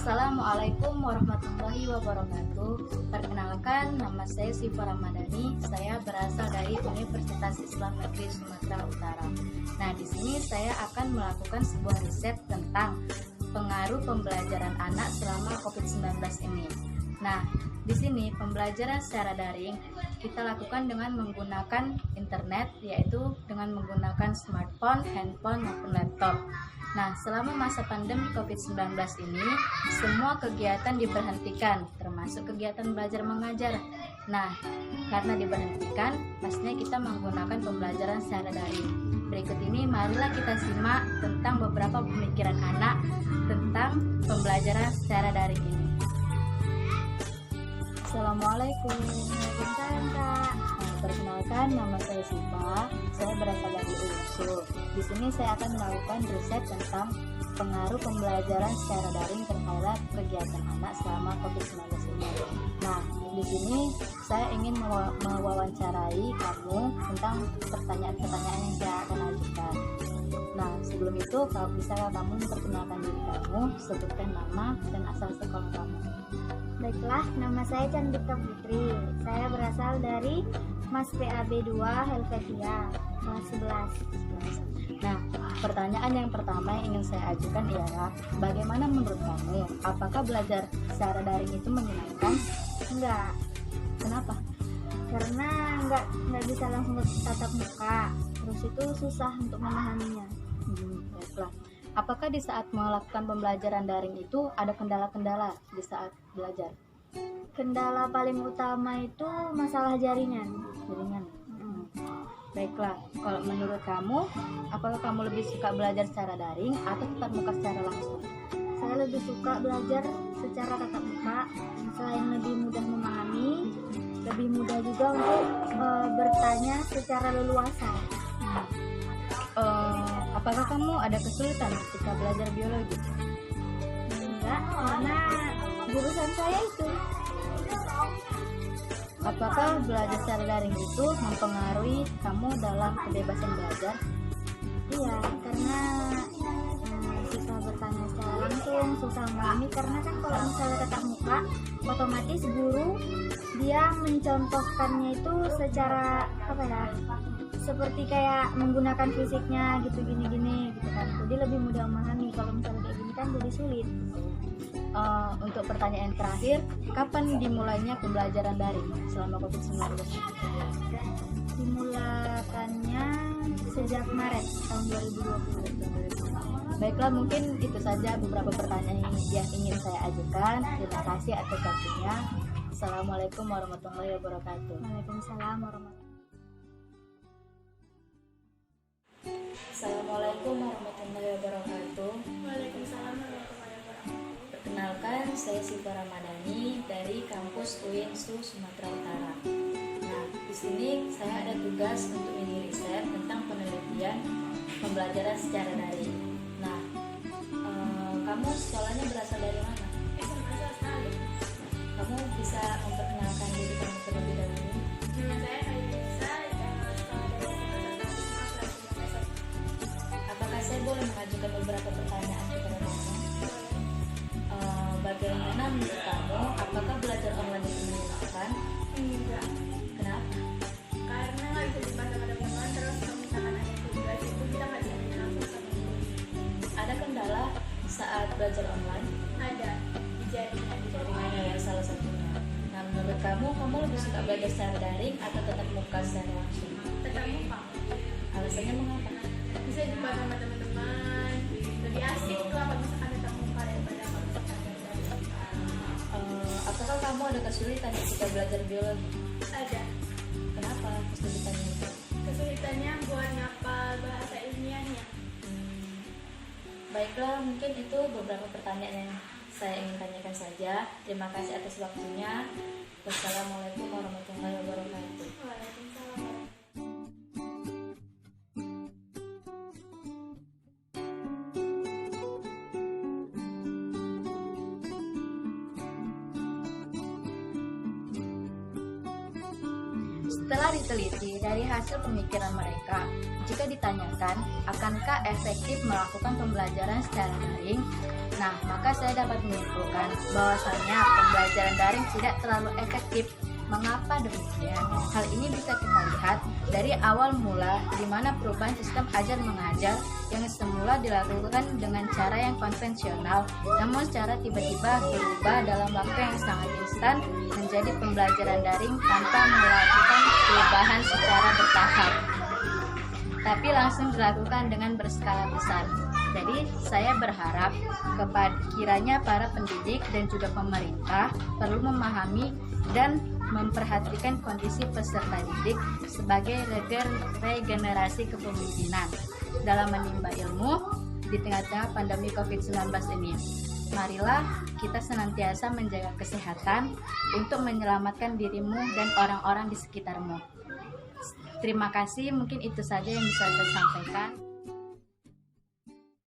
Assalamualaikum warahmatullahi wabarakatuh. Perkenalkan, nama saya Siva Ramadhani. Saya berasal dari Universitas Islam Negeri Sumatera Utara. Nah, di sini saya akan melakukan sebuah riset tentang pengaruh pembelajaran anak selama COVID-19 ini. Nah, di sini pembelajaran secara daring kita lakukan dengan menggunakan internet, yaitu dengan menggunakan smartphone, handphone, maupun laptop. Nah, selama masa pandemi COVID-19 ini, semua kegiatan diberhentikan, termasuk kegiatan belajar mengajar. Nah, karena diberhentikan, pastinya kita menggunakan pembelajaran secara daring. Berikut ini, marilah kita simak tentang beberapa pemikiran anak tentang pembelajaran secara daring ini. Assalamualaikum. Waalaikumsalam, Kak. Perkenalkan, nama saya Siva. Saya berasal dari UNSU. Di sini saya akan melakukan riset tentang pengaruh pembelajaran secara daring terhadap kegiatan anak selama COVID-19 ini. Nah, di sini saya ingin mewawancarai kamu tentang pertanyaan-pertanyaan yang saya akan ajukan. Nah, sebelum itu, bisa kamu memperkenalkan diri kamu, sebutkan nama dan asal sekolah kamu. Baiklah, nama saya Candika Putri. Saya berasal dari Mas PAB 2 Helvetia, kelas 11. Nah, pertanyaan yang pertama yang ingin saya ajukan ialah, bagaimana menurut kamu? Apakah belajar secara daring itu menyenangkan? Enggak, Kenapa? karena enggak bisa langsung tatap muka. Terus itu susah untuk memahaminya. Baiklah. Apakah di saat melakukan pembelajaran daring itu ada kendala-kendala di saat belajar? Kendala paling utama itu masalah jaringan. Baiklah, kalau menurut kamu, apakah kamu lebih suka belajar secara daring atau tatap muka secara langsung? Saya lebih suka belajar secara tatap muka. Selain lebih mudah memahami, lebih mudah juga untuk bertanya secara leluasa. Apakah kamu ada kesulitan ketika belajar biologi? Enggak, karena jurusan saya itu. Apakah belajar secara daring itu mempengaruhi kamu dalam kebebasan belajar? Iya, karena susah bertanya secara langsung, susah memahami. Karena kan kalau misalnya tatap muka, otomatis guru dia mencontohkannya itu secara seperti kayak menggunakan fisiknya gitu, gini gitu kan. Jadi lebih mudah memahami. Kalau misalnya kayak gini kan jadi sulit. Untuk pertanyaan terakhir, kapan dimulainya pembelajaran daring selama COVID-19? Dimulakannya sejak Maret tahun 2020. Baiklah, mungkin itu saja beberapa pertanyaan yang ingin saya ajukan. Terima kasih atas waktunya. Assalamualaikum warahmatullahi wabarakatuh. Waalaikumsalam warahmatullahi. Assalamualaikum warahmatullahi wabarakatuh. Waalaikumsalam warahmatullahi wabarakatuh. Perkenalkan, saya Siva Ramadhani dari kampus UNSU Sumatera Utara. Nah, di sini saya ada tugas untuk ini riset tentang penelitian pembelajaran secara daring. Nah, kamu sekolahnya berasal dari mana? SMA sekali. Kamu bisa memperkenalkan diri kamu terlebih dahulu? Nama saya Kalisa. Apakah saya boleh mengajukan beberapa pertanyaan kepada kamu? Bagaimana menurut kamu? Apakah belajar online itu menyenangkan? Enggak, Kenapa? karena nggak bisa dibaca pada teman. Terus kalau misalkan ada tugas itu kita nggak bisa langsung sama guru. Ada kendala saat belajar online? Ada di jaringan. Jaringannya ya salah satunya. Nah, menurut kamu lebih suka belajar secara daring atau tatap muka secara langsung? Tetap muka. Alasannya mengapa? Bisa dibaca sama teman-teman. Lebih asik tuh kalau misalkan tetap muka daripada kalau misalkan dari. Apakah kamu ada kesulitan ketika belajar biologi? Ada. Kenapa kesulitannya itu? Kesulitannya buat ngapal bahasa ilmiahnya. Baiklah, mungkin itu beberapa pertanyaan yang saya ingin tanyakan saja. Terima kasih atas waktunya. Wassalamualaikum warahmatullahi wabarakatuh. Waalaikumsalam. Setelah diteliti dari hasil pemikiran mereka, jika ditanyakan akankah efektif melakukan pembelajaran secara daring, nah maka saya dapat menyimpulkan bahwasannya pembelajaran daring tidak terlalu efektif. Mengapa demikian? Hal ini bisa kita lihat dari awal mula di mana perubahan sistem ajar mengajar yang semula dilakukan dengan cara yang konvensional, namun secara tiba-tiba berubah dalam waktu yang sangat instan menjadi pembelajaran daring tanpa melakukan perubahan secara bertahap, tapi langsung dilakukan dengan berskala besar. Jadi saya berharap kiranya para pendidik dan juga pemerintah perlu memahami dan memperhatikan kondisi peserta didik sebagai regenerasi kepemimpinan dalam menimba ilmu di tengah-tengah pandemi COVID-19 ini. Marilah kita senantiasa menjaga kesehatan untuk menyelamatkan dirimu dan orang-orang di sekitarmu. Terima kasih, mungkin itu saja yang bisa saya sampaikan.